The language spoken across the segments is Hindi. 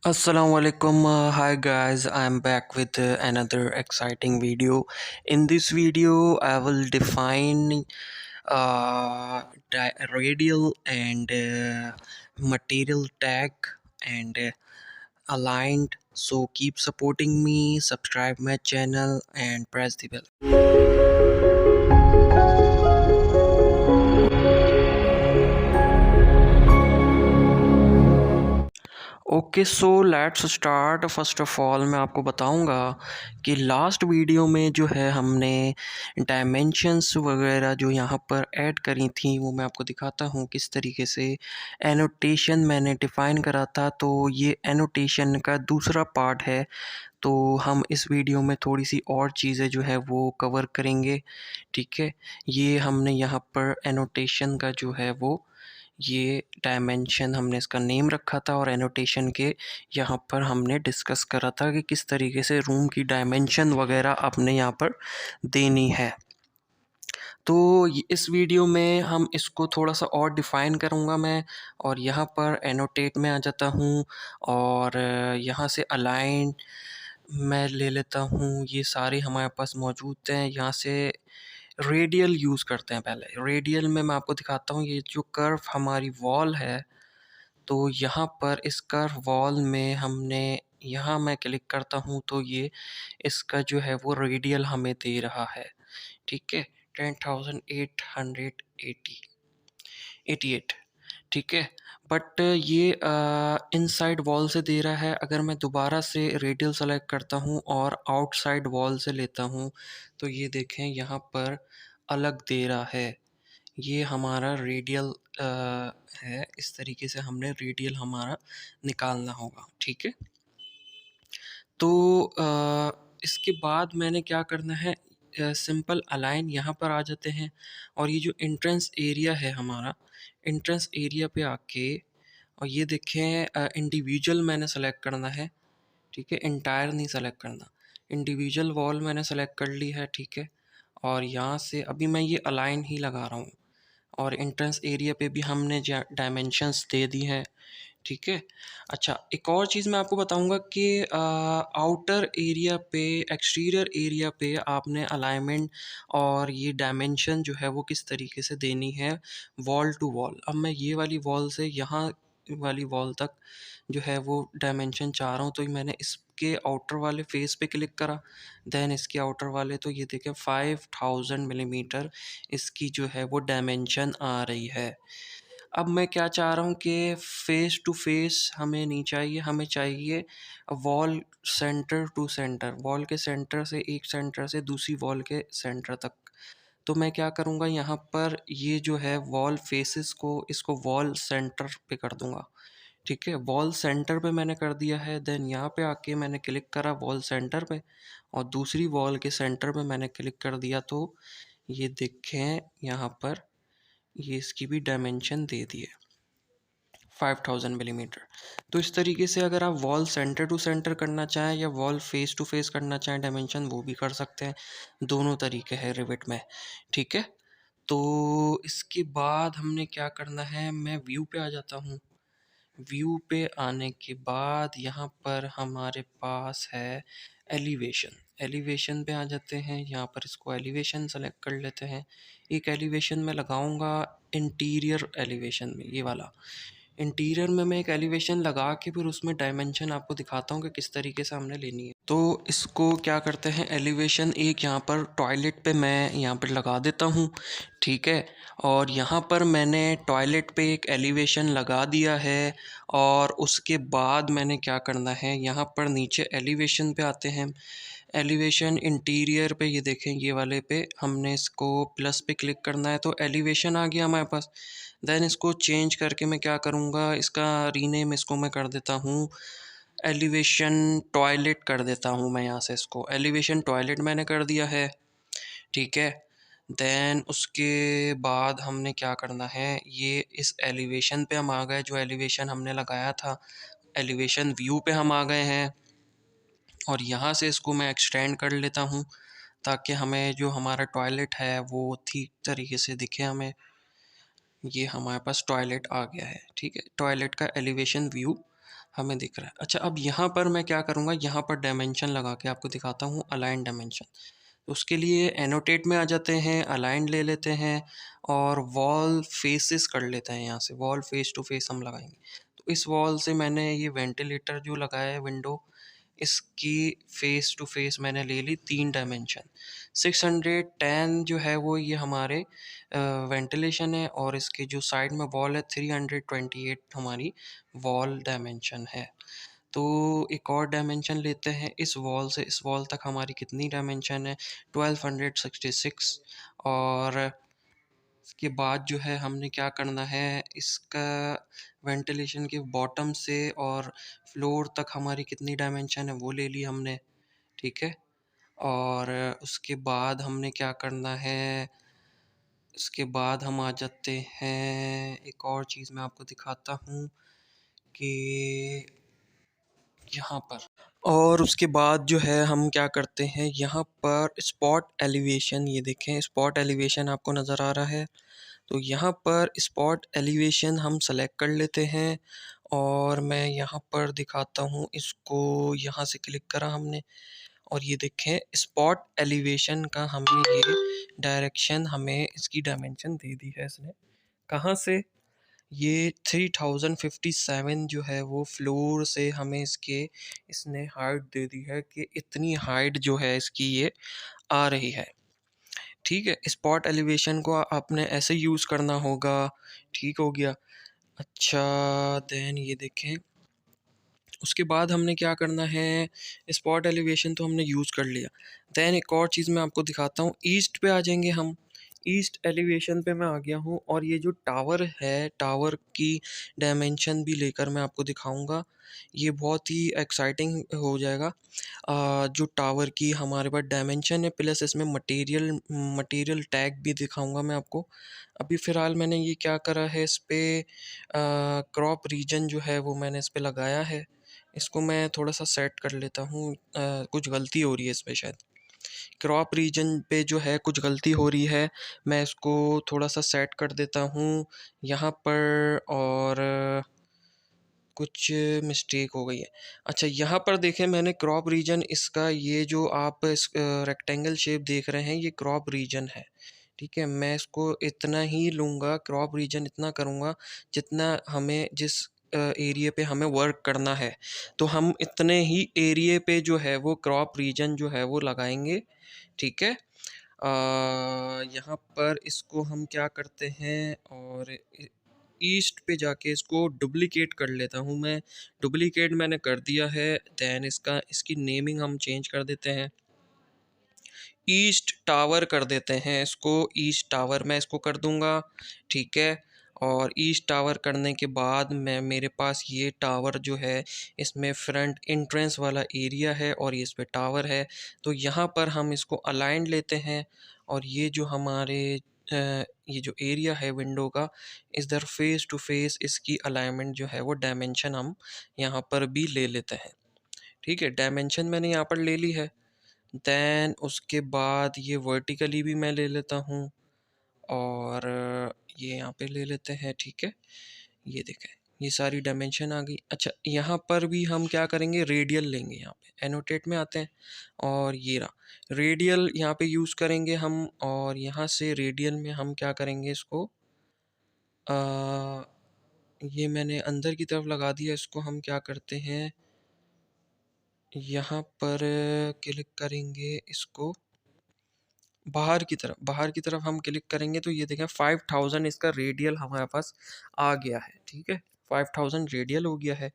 Assalamualaikum. Hi guys, I'm back with another exciting video. In this video, I will define radial and material tag and aligned. So keep supporting me, subscribe my channel and press the bell. Okay so let's start. First of all मैं आपको बताऊंगा कि लास्ट वीडियो में जो है हमने डायमेंशंस वगैरह जो यहाँ पर ऐड करी थी वो मैं आपको दिखाता हूँ किस तरीके से एनोटेशन मैंने डिफ़ाइन करा था। तो ये एनोटेशन का दूसरा पार्ट है। तो हम इस वीडियो में थोड़ी सी और चीज़ें जो है वो कवर करेंगे। ठीक है, ये हमने यहाँ पर एनोटेशन का जो है वो ये डायमेंशन हमने इसका नेम रखा था और एनोटेशन के यहाँ पर हमने डिस्कस करा था कि किस तरीके से रूम की डायमेंशन वगैरह आपने यहाँ पर देनी है। तो इस वीडियो में हम इसको थोड़ा सा और डिफ़ाइन करूँगा मैं, और यहाँ पर एनोटेट में आ जाता हूँ और यहाँ से अलाइन मैं ले लेता हूँ। ये सारे हमारे पास मौजूद हैं। यहाँ से रेडियल यूज़ करते हैं। पहले रेडियल में मैं आपको दिखाता हूँ ये जो कर्व हमारी वॉल है। तो यहाँ पर इस कर्व वॉल में हमने यहाँ मैं क्लिक करता हूँ तो ये इसका जो है वो रेडियल हमें दे रहा है। ठीक है, 10,888। ठीक है, बट ये इनसाइड वॉल से दे रहा है। अगर मैं दोबारा से रेडियल सेलेक्ट करता हूँ और आउटसाइड वॉल से लेता हूँ तो ये देखें यहाँ पर अलग दे रहा है। ये हमारा रेडियल है। इस तरीके से हमने रेडियल हमारा निकालना होगा। ठीक है, तो इसके बाद मैंने क्या करना है, सिंपल अलाइन यहाँ पर आ जाते हैं और ये जो एंट्रेंस एरिया है हमारा, एंट्रेंस एरिया पे आके और ये देखें इंडिविजुअल मैंने सेलेक्ट करना है। ठीक है, इंटायर नहीं सेलेक्ट करना, इंडिविजुअल वॉल मैंने सेलेक्ट कर ली है। ठीक है, और यहाँ से अभी मैं ये अलाइन ही लगा रहा हूँ और एंट्रेंस एरिया पे भी हमने डायमेंशंस दे दी हैं। ठीक है, अच्छा एक और चीज़ मैं आपको बताऊंगा कि आउटर एरिया पे, एक्सटीरियर एरिया पे आपने अलाइनमेंट और ये डायमेंशन जो है वो किस तरीके से देनी है वॉल टू वॉल। अब मैं ये वाली वॉल से यहाँ वाली वॉल तक जो है वो डायमेंशन चाह रहा हूँ, तो मैंने इसके आउटर वाले फेस पे क्लिक करा, देन इसके आउटर वाले, तो ये देखें 5000 मिलीमीटर इसकी जो है वो डायमेंशन आ रही है। अब मैं क्या चाह रहा हूँ कि फ़ेस टू फ़ेस हमें नहीं चाहिए, हमें चाहिए wall centre to centre, wall के सेंटर से एक सेंटर से दूसरी वॉल के सेंटर तक। तो मैं क्या करूँगा, यहाँ पर ये जो है वॉल फेसेस को इसको वॉल सेंटर पे कर दूँगा। ठीक है, वॉल सेंटर पे मैंने कर दिया है। देन यहाँ पे आके मैंने क्लिक करा वॉल सेंटर पे और दूसरी वॉल के सेंटर पे मैंने क्लिक कर दिया। तो ये देखें यहाँ पर ये इसकी भी डायमेंशन दे दी है 5000 मिलीमीटर। तो इस तरीके से अगर आप वॉल सेंटर टू सेंटर करना चाहें या वॉल फेस टू फेस करना चाहें डायमेंशन, वो भी कर सकते हैं। दोनों तरीके हैं रिविट में। ठीक है, तो इसके बाद हमने क्या करना है, मैं व्यू पे आ जाता हूँ। व्यू पे आने के बाद यहाँ पर हमारे पास है एलिवेशन। एलिवेशन पे आ जाते हैं, यहाँ पर इसको एलिवेशन सेलेक्ट कर लेते हैं। एक एलिवेशन में लगाऊंगा इंटीरियर एलिवेशन में, ये वाला इंटीरियर में मैं एक एलिवेशन लगा के फिर उसमें डायमेंशन आपको दिखाता हूँ कि किस तरीके से हमने लेनी है। तो इसको क्या करते हैं, एलिवेशन एक यहाँ पर टॉयलेट पे मैं यहाँ पर लगा देता हूँ। ठीक है, और यहाँ पर मैंने टॉयलेट पे एक एलिवेशन लगा दिया है और उसके बाद मैंने क्या करना है, यहाँ पर नीचे एलिवेशन पे आते हैं। एलिवेशन इंटीरियर पे ये देखें, ये वाले पे हमने इसको प्लस पे क्लिक करना है तो एलिवेशन आ गया हमारे पास। देन इसको चेंज करके मैं क्या करूँगा, इसका रीनेम इसको मैं कर देता हूँ एलिवेशन टॉयलेट कर देता हूँ मैं। यहाँ से इसको एलिवेशन टॉयलेट मैंने कर दिया है। ठीक है, देन उसके बाद हमने क्या करना है, ये इस एलिवेशन पे हम आ गए, जो एलिवेशन हमने लगाया था एलिवेशन व्यू पे हम आ गए हैं और यहाँ से इसको मैं एक्सटेंड कर लेता हूँ ताकि हमें जो हमारा टॉयलेट है वो ठीक तरीके से दिखे हमें। ये हमारे पास टॉयलेट आ गया है। ठीक है, टॉयलेट का एलिवेशन व्यू हमें दिख रहा है। अच्छा, अब यहाँ पर मैं क्या करूँगा, यहाँ पर डायमेंशन लगा के आपको दिखाता हूँ, अलाइन डायमेंशन। उसके लिए एनोटेट में आ जाते हैं, अलाइन ले लेते हैं और वॉल फेसेस कर लेते हैं। यहाँ से वॉल फेस टू फेस हम लगाएंगे। तो इस वॉल से मैंने ये वेंटिलेटर जो लगाया है विंडो, इसकी फेस टू फेस मैंने ले ली 3 डायमेंशन। 610 जो है वो ये हमारे वेंटिलेशन है, और इसके जो साइड में वॉल है 328 हमारी वॉल डायमेंशन है। तो एक और डायमेंशन लेते हैं इस वॉल से इस वॉल तक हमारी कितनी डायमेंशन है, 1266। और इसके बाद जो है हमने क्या करना है, इसका वेंटिलेशन के बॉटम से और फ्लोर तक हमारी कितनी डायमेंशन है वो ले ली हमने, ठीक है। और उसके बाद हमने क्या करना है, उसके बाद हम आ जाते हैं, एक और चीज़ मैं आपको दिखाता हूँ कि यहाँ पर, और उसके बाद जो है हम क्या करते हैं, यहाँ पर स्पॉट एलिवेशन, ये देखें स्पॉट एलिवेशन आपको नज़र आ रहा है। तो यहाँ पर स्पॉट एलिवेशन हम सेलेक्ट कर लेते हैं, और मैं यहाँ पर दिखाता हूँ इसको, यहाँ से क्लिक करा हमने, और ये देखें स्पॉट एलिवेशन का हमें ये डायरेक्शन, हमें इसकी डायमेंशन दे दी है इसने। कहाँ से, ये 3057 जो है वो फ्लोर से हमें इसके, इसने हाइट दे दी है कि इतनी हाइट जो है इसकी ये आ रही है, ठीक है। स्पॉट एलिवेशन को आपने ऐसे यूज़ करना होगा, ठीक हो गया। अच्छा, देन ये देखें, उसके बाद हमने क्या करना है, स्पॉट एलिवेशन तो हमने यूज़ कर लिया। देन एक और चीज़ मैं आपको दिखाता हूँ, ईस्ट पे आ जाएंगे हम। ईस्ट एलिवेशन पे मैं आ गया हूँ, और ये जो टावर है, टावर की डायमेंशन भी लेकर मैं आपको दिखाऊंगा। ये बहुत ही एक्साइटिंग हो जाएगा। जो टावर की हमारे पास डायमेंशन है, प्लस इसमें मटेरियल मटेरियल टैग भी दिखाऊंगा मैं आपको। अभी फ़िलहाल मैंने ये क्या करा है, इस पे क्रॉप रीजन जो है वो मैंने इस पे लगाया है। इसको मैं थोड़ा सा सेट कर लेता हूँ, कुछ गलती हो रही है इसमें शायद, क्रॉप रीजन पे जो है कुछ गलती हो रही है। मैं इसको थोड़ा सा सेट कर देता हूँ यहाँ पर, और कुछ मिस्टेक हो गई है। अच्छा, यहाँ पर देखें मैंने क्रॉप रीजन, इसका ये जो आप इस रेक्टेंगल शेप देख रहे हैं, ये क्रॉप रीजन है, ठीक है। मैं इसको इतना ही लूँगा, क्रॉप रीजन इतना करूँगा जितना हमें, जिस एरिया पे हमें वर्क करना है, तो हम इतने ही एरिया पे जो है वो क्रॉप रीजन जो है वो लगाएंगे, ठीक है। यहाँ पर इसको हम क्या करते हैं, और ईस्ट पे जाके इसको डुप्लीकेट कर लेता हूँ मैं। डुप्लीकेट मैंने कर दिया है। दैन इसकी नेमिंग हम चेंज कर देते हैं, ईस्ट टावर कर देते हैं इसको, ईस्ट टावर मैं इसको कर दूंगा, ठीक है। और ईस्ट टावर करने के बाद मैं, मेरे पास ये टावर जो है, इसमें फ्रंट एंट्रेंस वाला एरिया है और ये इस पे टावर है। तो यहाँ पर हम इसको अलाइन लेते हैं, और ये जो हमारे ये जो एरिया है विंडो का, इधर फेस टू फेस इसकी अलाइनमेंट जो है वो डायमेंशन हम यहाँ पर भी ले लेते हैं, ठीक है। डायमेंशन मैंने यहाँ पर ले ली है। दैन उसके बाद ये वर्टिकली भी मैं ले लेता हूँ, और ये यहाँ पे ले लेते हैं, ठीक है। ये देखें, ये सारी डायमेंशन आ गई। अच्छा, यहाँ पर भी हम क्या करेंगे, रेडियल लेंगे, यहाँ पे एनोटेट में आते हैं, और ये रहा रेडियल, यहाँ पे यूज़ करेंगे हम। और यहाँ से रेडियल में हम क्या करेंगे, इसको ये मैंने अंदर की तरफ लगा दिया, इसको हम क्या करते हैं, यहाँ पर क्लिक करेंगे, इसको बाहर की तरफ हम क्लिक करेंगे, तो ये देखें 5000 इसका रेडियल हमारे पास आ गया है, ठीक है। 5000 रेडियल हो गया है।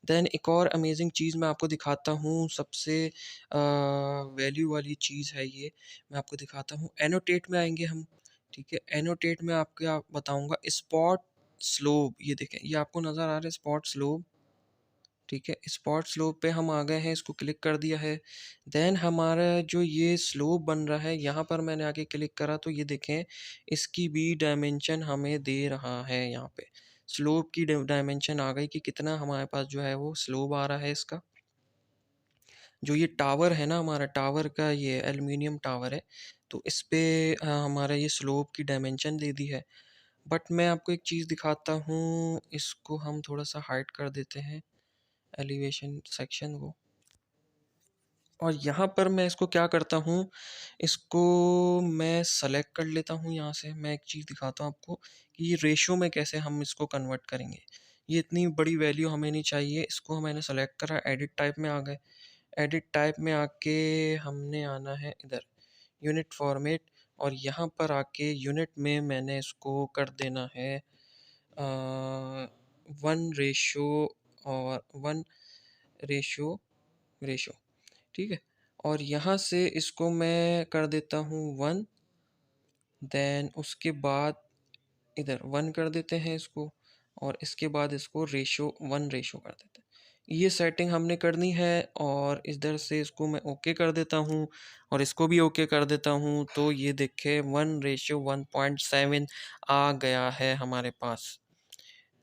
देन एक और अमेजिंग चीज़ मैं आपको दिखाता हूँ, सबसे वैल्यू वाली चीज़ है ये, मैं आपको दिखाता हूँ। एनोटेट में आएंगे हम, ठीक है। एनोटेट में आपको बताऊँगा स्पॉट स्लोप, ये देखें, ये आपको नज़र आ रहा है स्पॉट स्लोप, ठीक है। स्पॉट स्लोप पे हम आ गए हैं, इसको क्लिक कर दिया है। देन हमारा जो ये स्लोप बन रहा है, यहाँ पर मैंने आके क्लिक करा, तो ये देखें इसकी भी डायमेंशन हमें दे रहा है। यहाँ पे स्लोप की डायमेंशन आ गई कि कितना हमारे पास जो है वो स्लोप आ रहा है इसका। जो ये टावर है ना, हमारा टावर का ये एल्युमिनियम टावर है, तो इस पे हमारा ये स्लोप की डायमेंशन दे दी है। बट मैं आपको एक चीज़ दिखाता हूँ, इसको हम थोड़ा सा हाइड कर देते हैं, एलिवेशन सेक्शन वो। और यहाँ पर मैं इसको क्या करता हूँ, इसको मैं सेलेक्ट कर लेता हूँ यहाँ से। मैं एक चीज़ दिखाता हूँ आपको कि ये रेशियो में कैसे हम इसको कन्वर्ट करेंगे। ये इतनी बड़ी वैल्यू हमें नहीं चाहिए, इसको मैंने सेलेक्ट करा, एडिट टाइप में आ गए। एडिट टाइप में आके हमने आना है इधर यूनिट फॉर्मेट, और यहाँ पर आके यूनिट में मैंने इसको कर देना है 1 रेशो और 1 रेशो, ठीक है। और यहाँ से इसको मैं कर देता हूँ 1, देन उसके बाद इधर 1 कर देते हैं इसको, और इसके बाद इसको रेशो 1 रेशो कर देते हैं। ये सेटिंग हमने करनी है, और इधर से इसको मैं ओके कर देता हूँ और इसको भी ओके कर देता हूँ। तो ये देखे 1:1.7 आ गया है हमारे पास।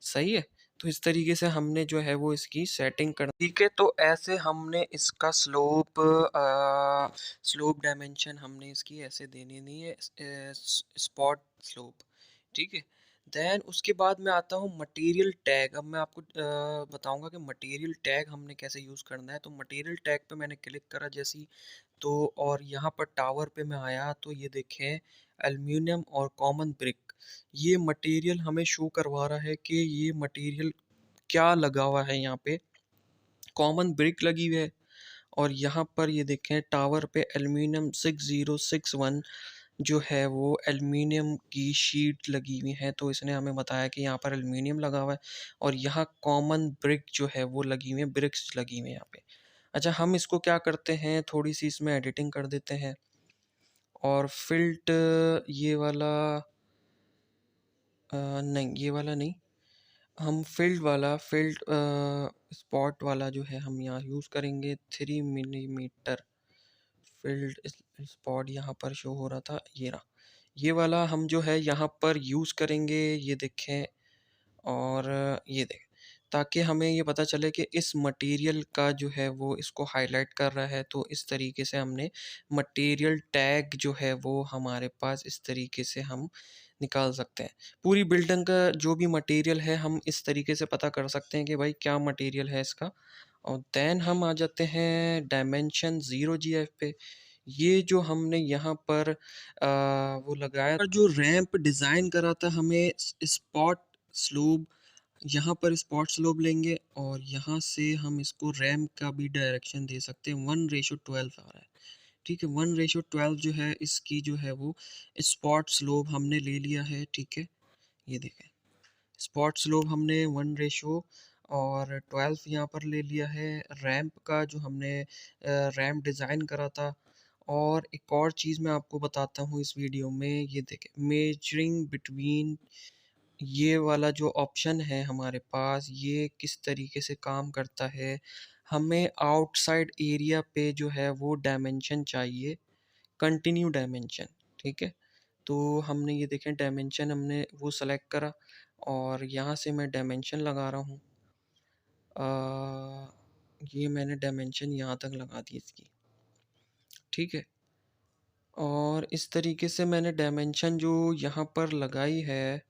सही है। तो इस तरीके से हमने जो है वो इसकी सेटिंग कर, ठीक है। तो ऐसे हमने इसका स्लोप डायमेंशन हमने इसकी ऐसे देनी नहीं है, स्पॉट स्लोप, ठीक है। देन उसके बाद मैं आता हूँ मटेरियल टैग। अब मैं आपको बताऊंगा कि मटेरियल टैग हमने कैसे यूज़ करना है। तो मटेरियल टैग पे मैंने क्लिक करा जैसी, तो और यहाँ पर टावर पे मैं आया तो ये देखें एल्यूमिनियम और कॉमन ब्रिक, ये मटेरियल हमें शो करवा रहा है कि ये मटेरियल क्या लगा हुआ है। यहाँ पे कॉमन ब्रिक लगी हुई है, और यहाँ पर ये देखें टावर पे एल्यूमिनियम 6061 जो है वो एल्यूमिनियम की शीट लगी हुई है। तो इसने हमें बताया कि यहाँ पर एल्यूमिनियम लगा हुआ है, और यहाँ कॉमन ब्रिक जो है वो लगी हुई है, ब्रिक्स लगी हुई है यहाँ पे। अच्छा, हम इसको क्या करते हैं, थोड़ी सी इसमें एडिटिंग कर देते हैं, और फिल्ट ये वाला नहीं, ये वाला नहीं, हम फील्ड स्पॉट वाला जो है हम यहाँ यूज़ करेंगे। 3 मिलीमीटर फील्ड स्पॉट यहाँ पर शो हो रहा था, ये रहा, ये वाला हम जो है यहाँ पर यूज़ करेंगे। ये देखें, और ये देखें, ताकि हमें ये पता चले कि इस मटेरियल का जो है वो इसको हाईलाइट कर रहा है। तो इस तरीके से हमने मटेरियल टैग जो है वो हमारे पास इस तरीके से हम निकाल सकते हैं। पूरी बिल्डिंग का जो भी मटेरियल है हम इस तरीके से पता कर सकते हैं कि भाई क्या मटेरियल है इसका। और देन हम आ जाते हैं डायमेंशन 0 GF पे। ये जो हमने यहाँ पर वो लगाया, और जो रैंप डिज़ाइन करा था हमें स्पॉट स्लोप, यहाँ पर स्पॉट स्लोप लेंगे, और यहाँ से हम इसको रैंप का भी डायरेक्शन दे सकते हैं। 1:12 आ रहा है, ठीक है। 1:12 जो है इसकी जो है वो स्पॉट स्लोप हमने ले लिया है, ठीक है। ये देखें, स्पॉट स्लोप हमने 1:12 यहाँ पर ले लिया है। रैंप का जो हमने रैंप डिज़ाइन करा था। और एक और चीज़ मैं आपको बताता हूँ इस वीडियो में, ये देखें मेजरिंग बिटवीन, ये वाला जो ऑप्शन है हमारे पास, ये किस तरीके से काम करता है। हमें आउटसाइड एरिया पे जो है वो डायमेंशन चाहिए, कंटिन्यू डायमेंशन, ठीक है। तो हमने ये देखें डायमेंशन हमने वो सेलेक्ट करा, और यहाँ से मैं डायमेंशन लगा रहा हूँ। ये मैंने डायमेंशन यहाँ तक लगा दी इसकी, ठीक है। और इस तरीके से मैंने डायमेंशन जो यहाँ पर लगाई है,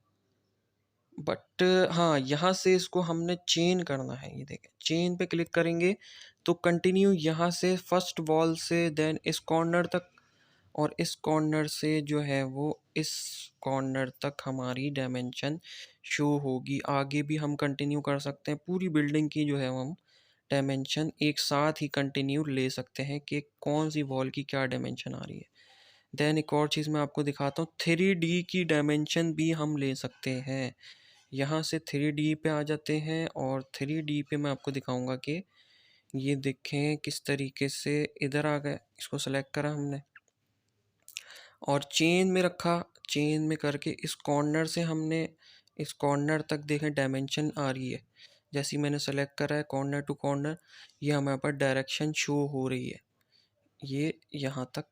बट हाँ, यहाँ से इसको हमने चेन करना है। ये देखें, चेन पे क्लिक करेंगे तो कंटिन्यू यहाँ से फर्स्ट वॉल से देन इस कॉर्नर तक, और इस कॉर्नर से जो है वो इस कॉर्नर तक हमारी डायमेंशन शो होगी। आगे भी हम कंटिन्यू कर सकते हैं, पूरी बिल्डिंग की जो है वो हम डायमेंशन एक साथ ही कंटिन्यू ले सकते हैं कि कौन सी वॉल की क्या डायमेंशन आ रही है। देन एक और चीज़ मैं आपको दिखाता हूँ, 3D की डायमेंशन भी हम ले सकते हैं। यहाँ से 3D पे आ जाते हैं, और 3D पे मैं आपको दिखाऊंगा कि ये देखें किस तरीके से इधर आ गए। इसको सेलेक्ट करा हमने और चेन में रखा, चेन में करके इस कॉर्नर से हमने इस कॉर्नर तक देखें डायमेंशन आ रही है। जैसे मैंने सेलेक्ट करा है कॉर्नर टू कॉर्नर, ये हमारे पास डायरेक्शन शो हो रही है, ये यहाँ तक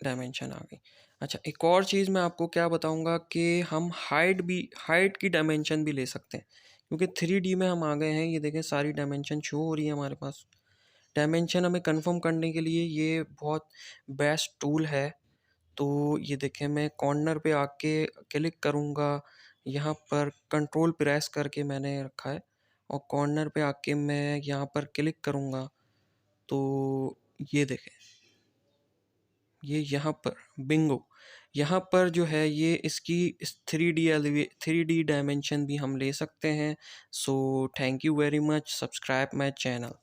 डायमेंशन आ गई। अच्छा, एक और चीज़ मैं आपको क्या बताऊंगा कि हम हाइट की डायमेंशन भी ले सकते हैं, क्योंकि 3D में हम आ गए हैं। ये देखें सारी डायमेंशन शो हो रही है हमारे पास। डायमेंशन हमें कंफर्म करने के लिए ये बहुत बेस्ट टूल है। तो ये देखें, मैं कॉर्नर पे आके क्लिक करूँगा, यहाँ पर कंट्रोल प्रेस करके मैंने रखा है, और कॉर्नर पे आके मैं यहाँ पर क्लिक करूँगा तो ये देखें, ये यहाँ पर बिंगो, यहाँ पर जो है ये इसकी इस 3D डायमेंशन भी हम ले सकते हैं। So thank you very much, subscribe my channel.